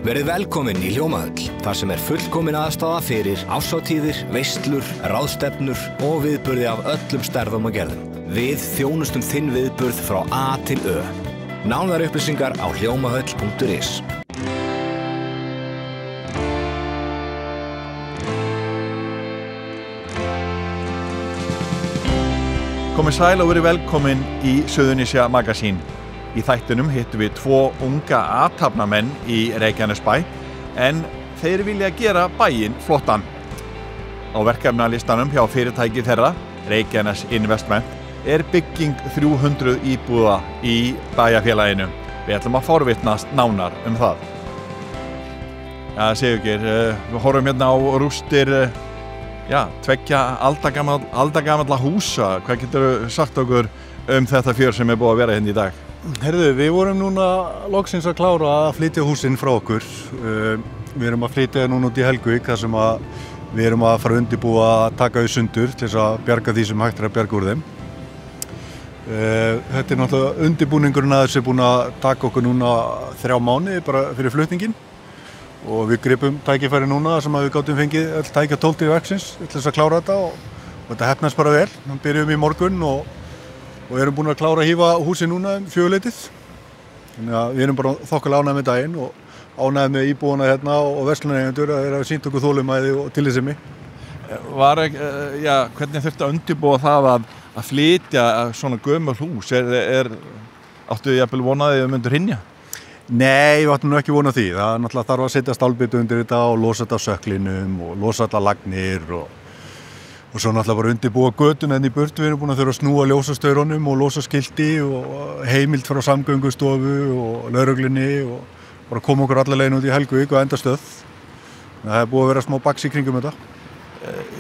Verið velkomin í Hljómahöll, þar sem fullkomin aðstaða fyrir árshátíðir, veislur, ráðstefnur og viðburði af öllum stærðum og gerðum. Við þjónustum þinn viðburð frá A til Ö. Nánari upplýsingar á hljómahöll.is. Komið sæl og verið velkomin í Suðurnesja Magasín. Í þættinum hittum við 2 unga athafnamenn í Reykjanesbæ, en þeir vilja gera bæinn flottan. Á verkefnalistanum hjá fyrirtæki þeirra, Reykjanes Investment, bygging 300 íbúða í bæjarfélaginu. Við ætlum að forvitnast nánar það. Ja, Sigurgeir, við horfum hérna á rústir tveggja aldagamalla húsa. Hvað geturðu sagt okkur þetta fjör sem búið að vera hérna í dag? Herðu, við vorum núna loksins að klára að flytja húsin frá okkur. Við erum að flytja núna út í Helguvík, þar sem við erum að fara að undirbúa að taka þau sundur til þess að bjarga því sem hægt að bjarga úr þeim. Þetta náttúrulega undirbúningurinn að þessu búin að taka okkur núna 3 mánuði bara fyrir flutningin. Og við gripum tækifæri núna sem við gátum fengið öll tækjatól til verksins til þess að klára þetta og þetta heppnast bara vel. Við byrjum í morgun og erum búin að klára að hífa húsi núna 4-leytið. Þannig að við erum bara þokkalega ánægð með daginn og ánægð með íbúana hérna og verslunareigendur að þeir hafa sýnt okkur þolinmæði og tillitssemi. Hvernig þurfti að undirbúa það að flytja svona gömul hús? Áttu þið jafnvel vonaði að þau myndu hrynja? Nei, við áttum nú ekki vona því. Það náttúrulega þarf að setja stálbita undir þetta og losa þetta á sökklinum og losa alla lagnir og svo náttúrulega bara undirbúa götuna enn í burtu. Við erum búin að þurfa að snúa ljósastaurunum og losa skilti og heimild frá samgöngustofu og lögreglunni og bara koma okkur alla leiðin út í Helguvík og endastöð. Það búið að vera smá baks í kringum þetta.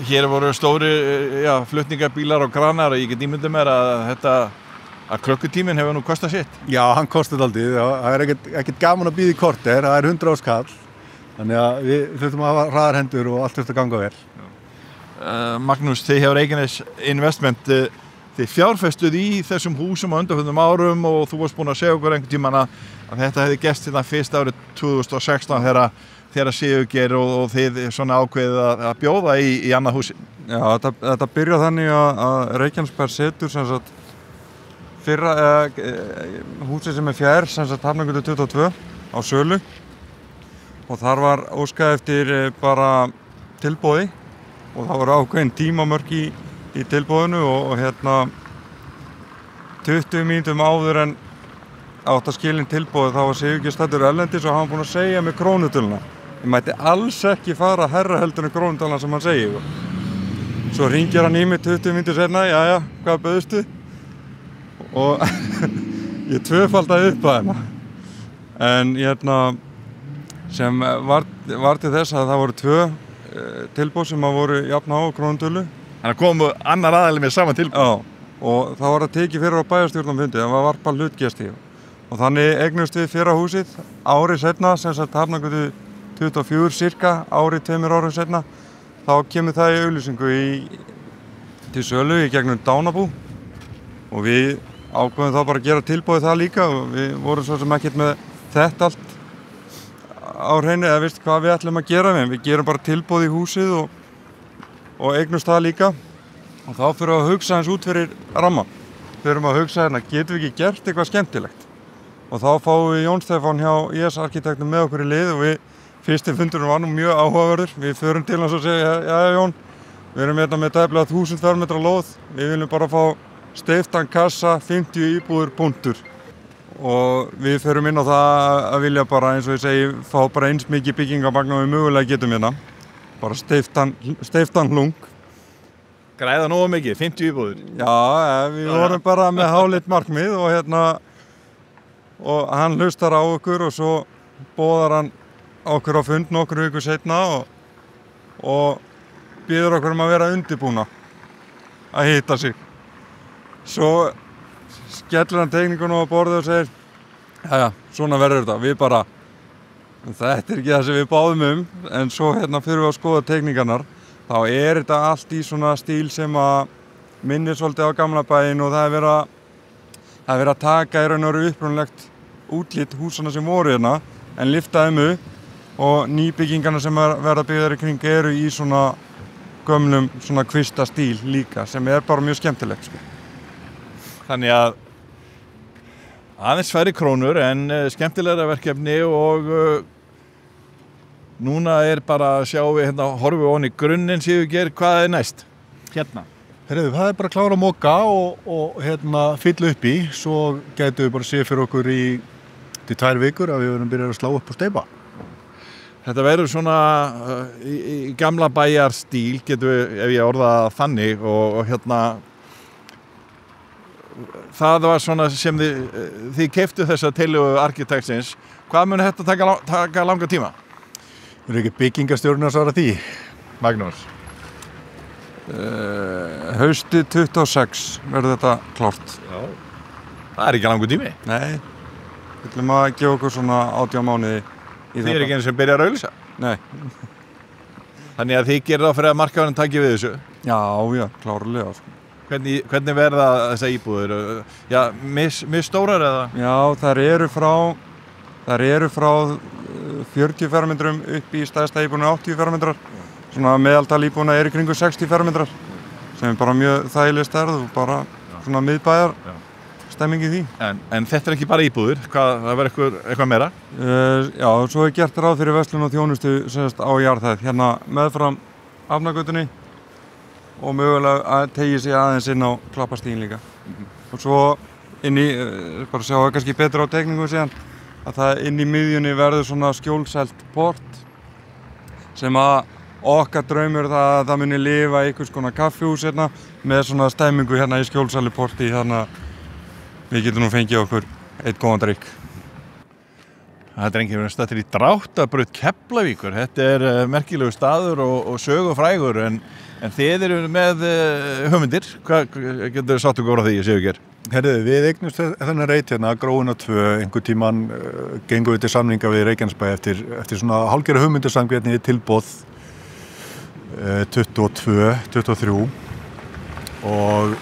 Hér voru stóri flutningabílar og kranar og ég get ímyndað mér að klukkutíminn hefur nú kostað sitt. Já, hann kostar dálítið. Það ekkert gaman að bíða í korter, það 100 skall. Þannig að við þurfum að hafa hraðar hendur og allt þurft að ganga vel. Magnús, þið hjá Reykjanes Investment, þið fjárfestuð í þessum húsum á undanförnum árum og þú varst búin að segja okkur einhvern tímann að þetta hefði gerst hérna fyrst árið 2016 þegar Sigurgeir og þið svona ákveðið að bjóða í annað húsi. Já, þetta byrjaði þannig að Reykjanesbær setur sem sagt húsið sem fjær, sem sagt Hafnargötu 22 á sölu og þar var óskað eftir bara tilboði og það voru ákveðin tímamörk í tilboðinu og 20 mínútum áður en átt að skilin tilboði þá var Sigurgeir staddur erlendis og hann var búinn að segja með krónutöluna. Ég mætti alls ekki fara hærra heldur en krónutöluna sem hann segir. Svo hringir hann í mig 20 mínútur seinna, jæja, hvað bauðstu? Og ég tvöfaldaði upp að hérna. En sem var til þess að það voru 2 tilboð sem voru jafn á krónutölu. Þannig að komu annar aðili með saman tilboð. Já, og það var að tekið fyrir á bæjarstjórnarfundi, það var bara hlutgesti. Og þannig eignumst við fyrra húsið árið seinna, sem sagt Hafnargötu 24 cirka, árið 2 árum seinna. Þá kemur það í auglýsingu til sölu í gegnum Dánabú og við ákveðum þá bara að gera tilboðið það líka og við vorum svo sem ekkert með þetta allt á hreinu eða veist hvað við ætlum að gera við gerum bara tilboð í húsið og eignumst það líka og þá fyrir að hugsa eins út fyrir ramma. Fyrir að hugsa getum við ekki gert eitthvað skemmtilegt og þá fáum við Jón Stefán hjá IS Arkitektum með okkur í lið og fyrsti fundurinn var nú mjög áhugaverður. Við förum til hans og segja, já Jón, við erum hérna með tæplega 1000 fermetra lóð, við viljum bara fá steyptan kassa, 50 íbúður, punktur. Og við förum inn á það að vilja bara, eins og ég segi, fá bara eins mikið byggingabagn og við mögulega getum hérna. Bara steyptan hlung. Græða nógu mikið, 50 íbúður? Já, við vorum bara með háleitt markmið og hann hlustar á okkur og svo boðar hann okkur á fund nokkur vikur seinna og biður okkur að vera undirbúna að hitta sig. Svo skellir hann teikningunum á borðið og segir jæja, svona verður þetta, við bara þetta ekki það sem við báðum en svo fyrir við að skoða teikningarnar þá þetta allt í svona stíl sem að minnir svolítið á gamla bæinn og það verið að taka í raun og veru upprunalegt útlit húsana sem voru hérna en lyfta þeim upp og nýbyggingarna sem verða byggðar í kring eru í svona gömlum svona kvistastíl líka sem bara mjög skemmtilegt sko. Þannig að aðeins færri krónur en skemmtilegra verkefni og núna bara sjáum við hérna horfum við ofan í grunninn Sigurgeir, hvað næst? Hérna. Heyrðu, það bara að klára að moka og fylla upp í, svo gætum við bara séð fyrir okkur í 2 vikur að við verðum byrjað að slá upp og steypa. Þetta verður svona í gamla bæjar stíl, getum við, ef ég orða þannig, og hérna það var svona sem þið keyptu þessa tillögu arkitektsins. Hvað mun þetta taka langa tíma? Er ekki byggingarstjórinn að svara því? Magnús? Haustið 26 verður þetta klárt. Já. Það ekki langur tími? Nei, við ætlum að gefa okkur svona 18 mánuði. Þið ekki einu sem byrjar að auglýsa? Nei. Þannig að þið gerir þá fyrir að markaðurinn taki við þessu? Já, klárlega. Sko. Hvernig verða þessa íbúðir? Já, misstórar eða? Já, þær eru frá 40 fermetrum upp í stærsta íbúðinu 80 fermetrar. Svona meðaltal íbúðina í kringu 60 fermetrar. Sem bara mjög þægileg stærð og bara svona miðbæjar. Stemming í því. En þetta ekki bara íbúðir, það verður eitthvað meira? Já, svo gert ráð fyrir verslun og þjónustu á jarðhæð, hérna meðfram Hafnargötunni og mögulega að tegi sig aðeins inn á Klappastíginn líka. Og svo inn í, bara sjá það kannski betur á teikningu síðan, að það inn í miðjunni verður svona skjólselt port sem að okkar draumur það muni lifa í einhvers konar kaffihús hérna með svona stemmingu hérna í skjólsælu porti hérna. Við getum nú fengið okkur eitt góðan drykk. Þetta enginn verið stættir í Dráttarbraut Keflavíkur. Þetta merkilegu staður og sögufrægur en þið eru með hugmyndir. Hvað getur þið satt okkur á því, Sigurgeir? Herðu, við eignumst þennan reit hérna, Gróuna 2, einhver tíman gengum við til samninga við Reykjanesbæ eftir svona hálfgerða hugmyndasamkeppni í tilboð 23 og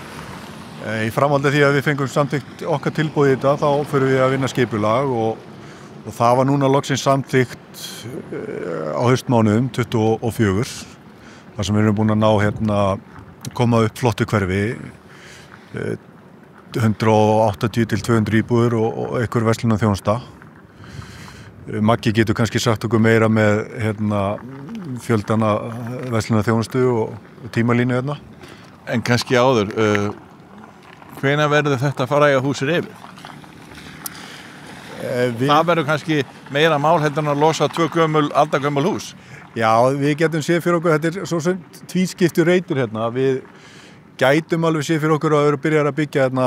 í framhaldi því að við fengum samþykkt okkar tilboð í þetta, þá fyrir við að vinna skipulag og það var núna loksins samþykkt á haustmánuðum 24, þar sem við erum búin að ná hérna, koma upp flottu hverfi, 180 til 200 íbúðir og einhver verslunarþjónusta. Maggi getur kannski sagt okkur meira með hérna, fjöldana verslunarþjónustu og tímalínu hérna. En kannski áður, hvenær verður þetta fræga húsið yfir? Það verður kannski meira mál heldur en að losa 2 aldagömmul hús. Já, við getum séð fyrir okkur, þetta svo sem tvískiptur reitur hérna. Við gætum alveg séð fyrir okkur að vera byrjar að byggja hérna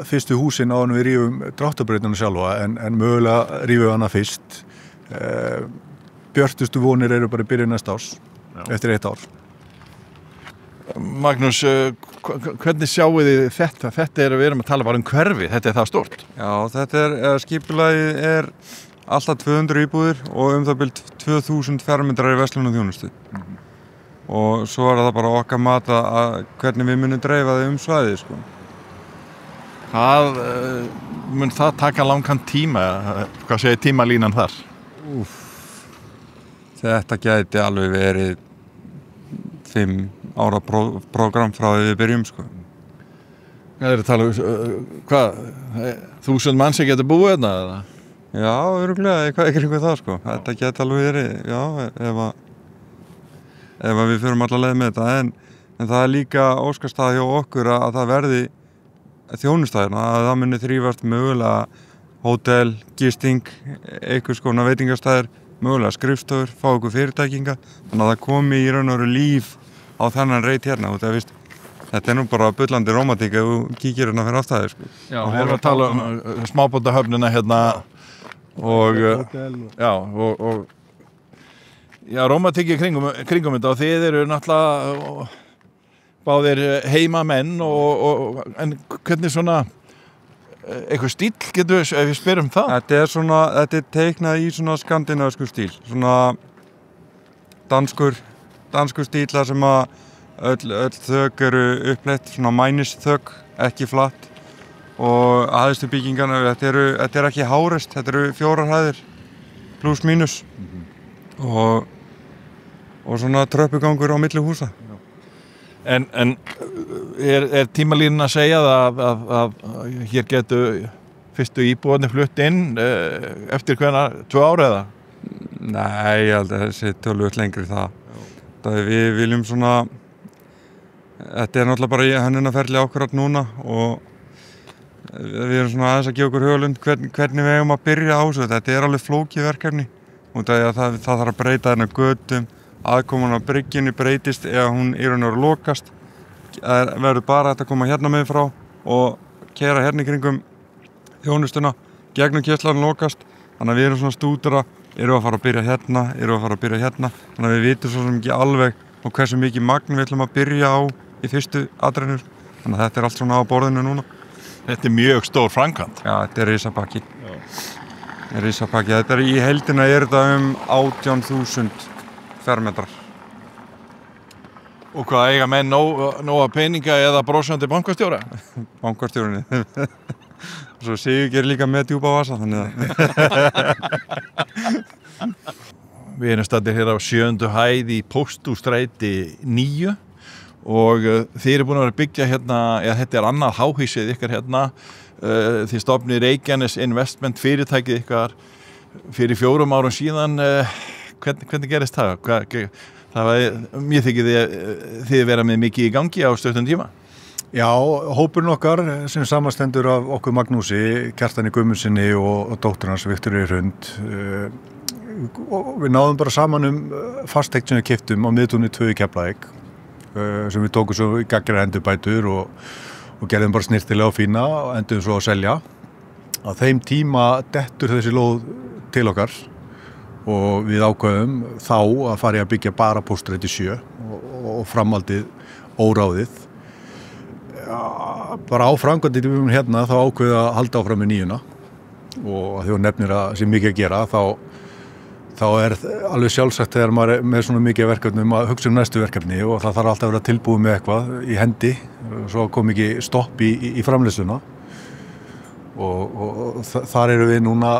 fyrstu húsin áður en við rífum Dráttarbrautuna sjálfa, en mögulega rífum hana fyrst. Björtustu vonir eru bara byrja næsta árs, eftir 1 ár. Magnús, hvernig sjáu þið þetta? Þetta við erum að tala bara hverfi, þetta það stórt. Já, þetta skipulagið alltaf 200 íbúðir og það byrjt 2000 fermetrar í verslun og þjónustu. Og svo það bara okkar mat að hvernig við munum dreifa þau svæðið, sko. Mun það taka langan tíma? Hvað segir tímalínan þar? Þetta gæti alveg verið 5 ára prógram frá því við byrjum, sko. Það að tala hvað? 1000 manns sem getur búið hérna, eða? Já, örugglega, eitthvað það, sko. Þetta gæti alveg verið, já, ef við förum alla leið með þetta, en það líka óskastað hjá okkur að það verði þjónustæðina, að það muni þrífast mögulega hótel, gisting, einhvers konar veitingastæðir, mögulega skrifstofur, fá okkur fyrirtækinga, þannig að það komi í raun og veru líf á þennan reit hérna, þetta nú bara bullandi rómantík ef þú kíkir hérna fyrir aftæðir, sko. Já, við erum að tala smábátahöfnina hérna og rómantík í kringum þetta og þið eru náttúrulega báðir heimamenn en hvernig svona eitthvað stíl getur við, ef við spyrum það? Þetta er teiknað í svona skandinavísku stíl, svona danskur stíl þar sem að öll þök eru uppleitt, svona mænisþök, ekki flatt og hæðstu byggingarna, þetta er ekki hárest, þetta eru 4 hæðir pluss mínus og svona tröppugangur á milli húsa. En tímalínan að segja að hér getur fyrstu íbúarnir flutt inn eftir hvenær 2 ár eða? Nei, ég held að þessi tölvöld lengri það. Við viljum svona, þetta náttúrulega bara í hönnunarferli ákvarðat núna og við erum svona aðeins að gefa okkur hugulund hvernig við eigum að byrja á þessu. Þetta alveg flókið verkefni og það þarf að breyta þarna götum, aðkoman á bryggjunni breytist ef hún í raun og veru lokast. Það verður bara að koma hérna með frá og keyra hérna í kringum þjónustuna, gegnum keyrslan lokast. Þannig að við erum svona stúdera, erum að fara að byrja hérna, þannig að við vitum svo sem ekki alveg og hversu mikið magn við ætlum að byrja á í fyrstu atrennu. Þannig að þetta allt svona á borðinu núna. Þetta mjög stór framkvæmd. Já, þetta risapakki. Risapakki. Þetta í heildina þetta 18.000 fermetrar. Og hvað eiga menn nóga peninga eða brósandi bankastjóra? Bankastjórinni. Svo Sigurgeir líka með djúpa vasa, þannig að... Við erum staddir hér á 7. hæð í Pósthússtræti 9 og þið eru búin að vera að byggja hérna, eða þetta annað háhýsið ykkar hérna, þið stofnið Reykjanes Investment fyrirtækið ykkar fyrir 4 árum síðan. Hvernig gerist það? Mér þykir þið vera með mikið í gangi á stuttum tíma. Já, hópurinn okkar sem samastendur af okkur Magnúsi, Kjartani Guðmundsssyni og dóttur hans Viktoríu Hrund. Við náðum bara saman fasteign sem við keyptum á Miðtúni 2 í Keflavík sem við tókum svo í gagngerar endurbætur og gerðum bara snyrtilega og fína og endum svo að selja. Á þeim tíma dettur þessi lóð til okkar og við ákveðum þá að fara í að byggja bara Pósthússtræti 7 og framhaldið óráðið. Bara á framkvæmdinni hérna þá ákveðið að halda áfram með 9 og því að nefnir að sé mikið að gera þá alveg sjálfsagt þegar maður er með svona mikið verkefnum að hugsa næstu verkefni og það þarf alltaf að vera tilbúið með eitthvað í hendi svo kom ekki stopp í framleiðsluna og þar erum við núna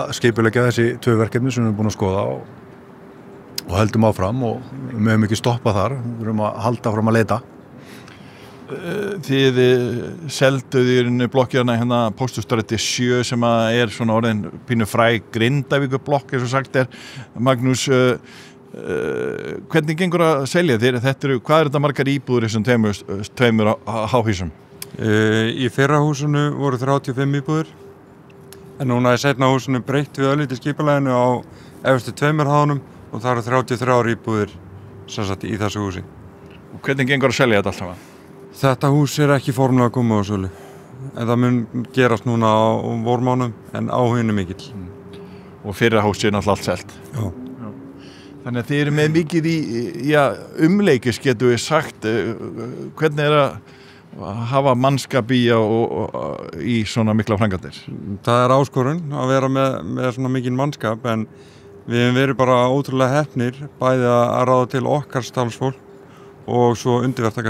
að skipuleggja þessi 2 verkefni sem við erum búin að skoða og heldum áfram og við mögum ekki stoppa þar, við erum að halda áfram að leita. Þið selduð í blokkjana hérna Pósthússtræti 7 sem er svona orðin pínu fræg Grindavíkurblokk eins og sagt er. Magnús, hvernig gengur að selja þér? Hvað er þetta margar íbúður í þessum tveimur háhýsum? Í fyrra húsinu voru 35 íbúður en núna seinna húsinu breytt við örlítið skipulaginu á efstu 2 hæðunum og það eru 33 íbúðir sem sagt í þessu húsi. Og hvernig gengur að selja þetta alltaf? Þetta hús er ekki formlega að koma á sölu en það mun gerast núna á vormánum en áhuginu mikill. Og fyrra hús er náttúrulega allt selt. Já. Þannig að þið eru með mikið í umleikis getum við sagt. Hvernig er að hafa mannskap í svona mikla framkvæmdir? Það er áskorun að vera með svona mikinn mannskap en við hefum verið bara ótrúlega heppnir bæði að ráða til okkar starfsfólk og svo undirverktaka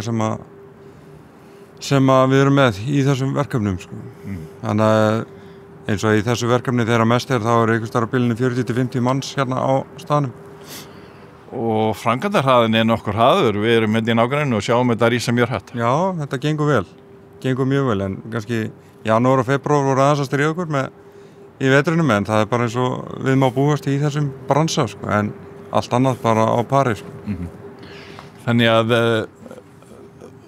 sem við erum með í þessum verkefnum. Þannig að eins og í þessu verkefni þegar mest þá er einhvers staðar á bilinu 40-50 manns hérna á staðnum. Og framkvæmdarhraðin er nokkur hraður, við erum hérna í nágranninu og sjáum þetta rísa mjög hratt. Já, þetta gengur mjög vel en kannski janúar og febrúar voru aðeins að stríða okkur í vetrinum en það er bara eins og við má búast í þessum bransa en allt annað bara á pari. Þannig að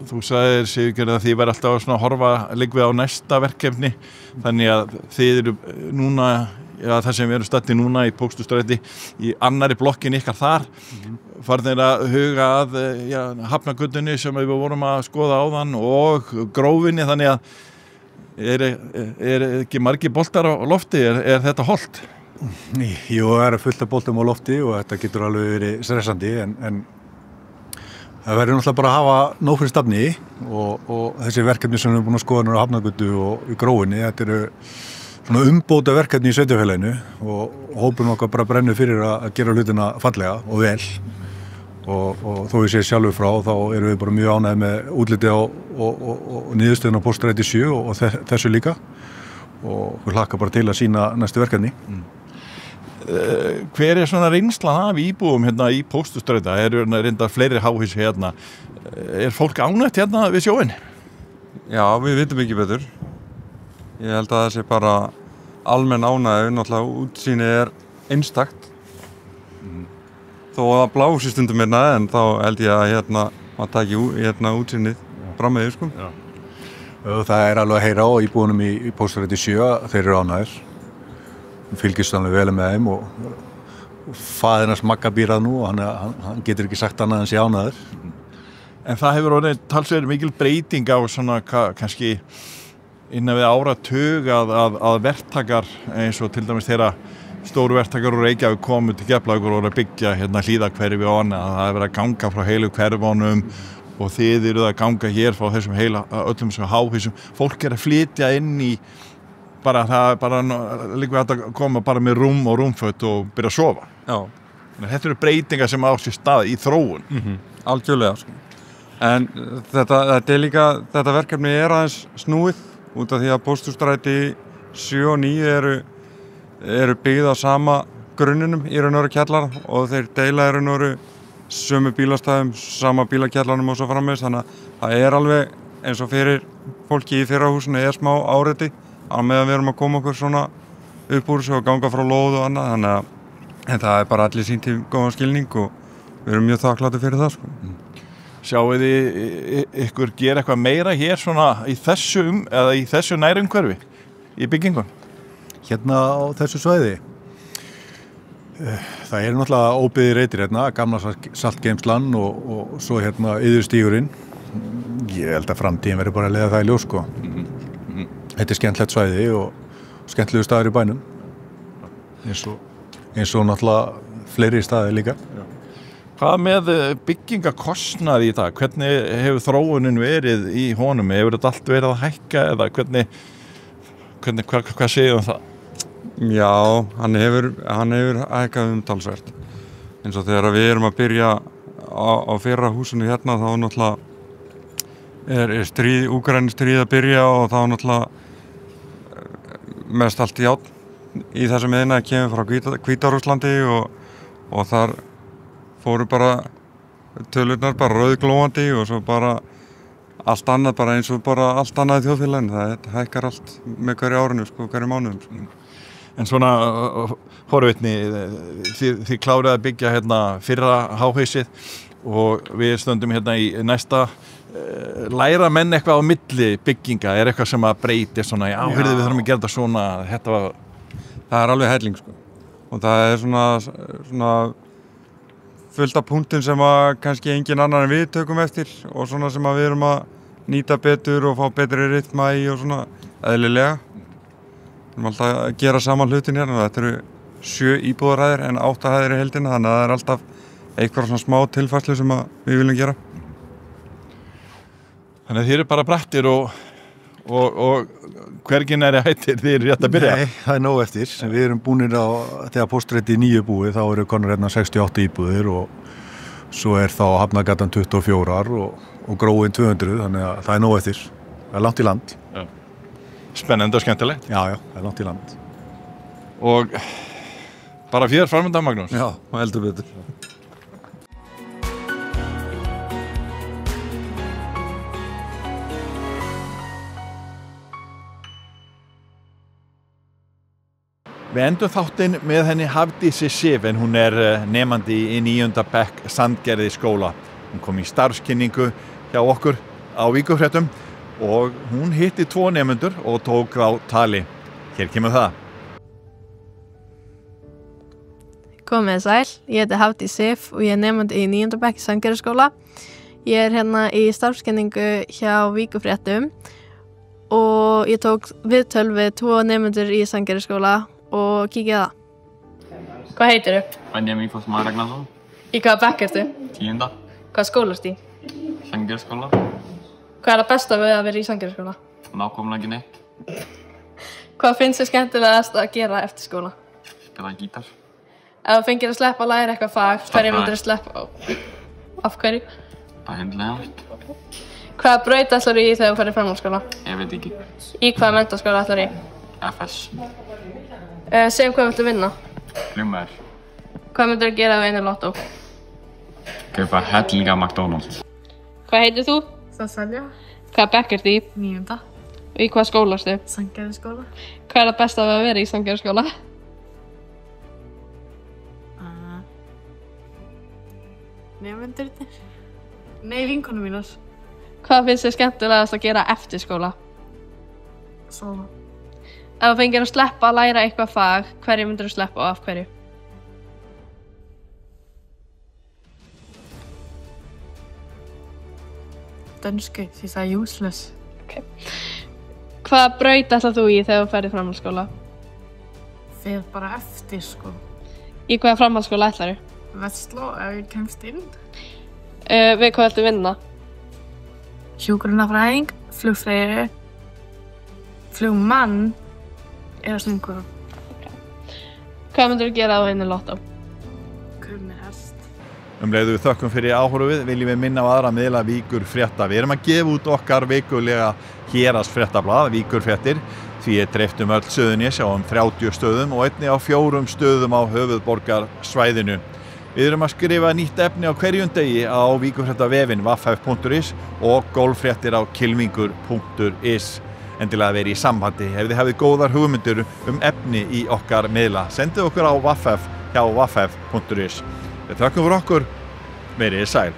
þú sagðir Sigurgeir að þið væri alltaf að horfa líka á næsta verkefni þannig að þið eru núna það sem við erum staddir núna í Pósthússtræti í annari blokkin ykkar þar farnir að huga að Hafnargötunni sem við vorum að skoða áðan og Grófinni þannig að er ekki margir boltar á lofti, er þetta hollt? Jú, það er fullt af boltum á lofti og þetta getur alveg verið stressandi en það verður náttúrulega bara að hafa nóg fyrir stafni og þessi verkefni sem við erum búin að skoða á Hafnargötu og í Grófinni, þetta eru svona umbóta verkefni í sveitarfélaginu og hópurinn okkar bara brennur fyrir að gera hlutina fallega og vel og þó ég sé sjálfur frá þá erum við bara mjög ánægðir með útlitið og niðurstöðuna á Pósthússtræti 7 og þessu líka og við hlakka bara til að sýna næstu verkefni. hver svona reynslan af íbúum hérna í Pósthússtræti? Eru reyndar fleiri háhýs hérna? Fólk ánægt hérna við sjóinn? Já, við vitum ekki betur. Ég held að það sé bara almenn ánægju, náttúrulega útsýnið einstakt. Þó að það blási stundum hérna, en þá held ég að hérna maður taki útsýnið fram með því, sko. Já. Það alveg að heyra á íbúunum í Pósthússtræti 7, þeir eru ánægðir. Fylgist alveg vel með þeim og faðir hans Magga býr að nú og hann getur ekki sagt annað en sé ánægður. En það hefur orðið talsverð mikil breyting á svona kannski innan við áratug að verktakar eins og til dæmis þeirra stóru verktakar úr Reykjavík komu til Keflavíkur og voru að byggja hérna hlíðahverfi og annað. Það hefur verið að ganga frá heilu hverfunum og þið eruð að ganga hér frá þessum öllum þessum háhýsum. Fólk að flytja inn í bara líka að koma bara með rúm og rúmföt og byrja að sofa. Já. Þetta eru breytingar sem á sér stað í þróun. Algjörlega, sko. En þetta líka, þetta verkefni aðeins snúið út af því að Pósthússtræti 7 og 9 eru byggð á sama grunninum í raun og veru kjallara og þeir deila í raun og veru sömu bílastæðum, sama bílakjallaranum og svo framvegis, þannig að það alveg eins og fyrir fólki í fyrrahúsinu smá áreiti á meðan við erum að koma okkur svona upp úr þessu og ganga frá lóð og annað, þannig að það bara allir sýnt í góðan skilning og við erum mjög þakklátir fyrir það, sko. Sjáu þið ykkur gera eitthvað meira hér svona í þessu nærumhverfi í byggingum? Hérna á þessu svæði? Það náttúrulega óbyggðir reitir hérna, gamla saltgeymslan og svo hérna yðurstígurinn. Ég held að framtíðin verður bara að leiða það í ljós, sko. Þetta skemmtilegt svæði og skemmtilegu staður í bænum. Eins og náttúrulega fleiri staðir líka. Hvað með byggingakostnað í dag? Hvernig hefur þróunin verið í honum? Hefur þetta allt verið að hækka eða hvað segir það? Já, hann hefur hækkað talsvert. Eins og þegar við erum að byrja á fyrra húsinu hérna þá náttúrulega Úkraínustríð að byrja og þá náttúrulega mest allt járn í þessum iðnaði kemur frá Hvíta-Rússlandi og þar fóru bara tölurnar bara rauðglóandi og svo bara allt annað bara eins og bara allt annað í þjóðfélaginu. Það hækkar allt með hverju árinu, sko, hverju mánuðum, sko. En svona forvitni, þið kláruð að byggja hérna fyrra háhýsið og við stöndum hérna í næsta. Læra menn eitthvað á milli bygginga? Eitthvað sem að breyti svona, heyrðu við þurfum að gera þetta svona, Það alveg helling, sko. Og það svona fullt af punktum sem að kannski engin annar en við tökum eftir og svona sem að við erum að nýta betur og fá betri rytma í og svona eðlilega. Við erum alltaf að gera saman hlutin hérna. Þetta eru 7 íbúðaræðir en 8 hæðir í heildina, þannig að það alltaf eitthvað svona smá tilfærslu sem að við viljum gera. Þannig að þið eru bara brattir og hvergi næri hættir þið eru rétt að byrja? Nei, það nóg eftir. Við erum búinir þegar Pósthússtræti 9 búið, þá eru konur hérna 68 íbúðir og svo þá Hafnargatan 24 og Gróin 200, þannig að það er nóg eftir. Það er langt í land. Já. Spennandi og skemmtilegt. Já, það er langt í land. Og bara fjör framöndan, Magnús? Já, og heldur betur. Við endum þáttinn með henni Hafdísi Sif en hún nemandi í 9. bekk Sandgerði skóla. Hún kom í starfskynningu hjá okkur á Víkurfréttum og hún hitti 2 nemendur og tók á tali. Hér kemur það. Komið sæl, ég heiti Hafdís Sif og ég nemandi í 9. bekk Sandgerði skóla. Ég hérna í starfskynningu hjá Víkurfréttum og ég tók viðtöl við 2 nemendur í Sandgerði skóla og kíkja það. Hvað heitirðu? Benjamin Fossmar Ragnarsson. Í hvaða bekk ertu? 10. Hvaða skóla ertu í? Sandgerðisskóla. Hvað það besta við að vera í Sandgerðisskóla? Nákvæmlega ekki neitt. Hvað finnst þér skemmtilegast að gera eftir skóla? Spila gítar. Ef þú fengir að sleppa að læra eitthvað fag, hverju myndir þú sleppa á? Af hverju? Það hendilega allt. Hvaða braut ætlar þú í þegar þú ferð í framhaldsskóla? Ég veit ekki. Í hvaða menntaskóla ætlar þú í? FS. Segjum hvað viltu vinna? Flugmaður. Hvað myndirðu gera ef þú vinnur lottó? Kaupa helling af McDonald's. Hvað heitir þú? Sesselja, Hvaða bekk ertu í? 9. Og í hvaða skóla ertu? Sandgerðisskóla. Hvað er það besta við að vera í Sandgerðisskóla? Nefndurnir. Nei, vinkonum mínar. Hvað finnst þér skemmtilegast að gera eftir skóla? Sofa. Ef þú fengir að sleppa að læra eitthvað fag, hverju myndirðu sleppa og af hverju? Dönsku, því það er useless. Hvaða braut ætlar þú í þegar þú ferð í framhaldsskóla? Fer bara eftir, sko. Í hvaða framhaldsskóla ætlarðu? Vestló, ef ég kemst inn. Við hvað viltu vinna? Hjúkrunarfræðing, flugfreyju, flugmann eða snungur. Hvað myndirðu gera ef þú vinnur lottó? Kaup mér hest. Leiðu við þökkum fyrir áhorfið, viljum við minna á aðra miðla Víkur frétta. Við erum að gefa út okkar vikulega héraðsfréttablað, Víkur fréttir, því er dreift öll Suðurnes á 30 stöðum og einnig á 4 stöðum á höfuðborgarsvæðinu. Við erum að skrifa nýtt efni á hverjum degi á víkurfréttavefinn vaff.is og golffréttir á kilmingur.is. Endilega verið í sambandi ef þið hafið góðar hugmyndir efni í okkar miðla. Sendið okkur á vaff hjá vaff.is. Við þökkum fyrir okkur, verið sæl.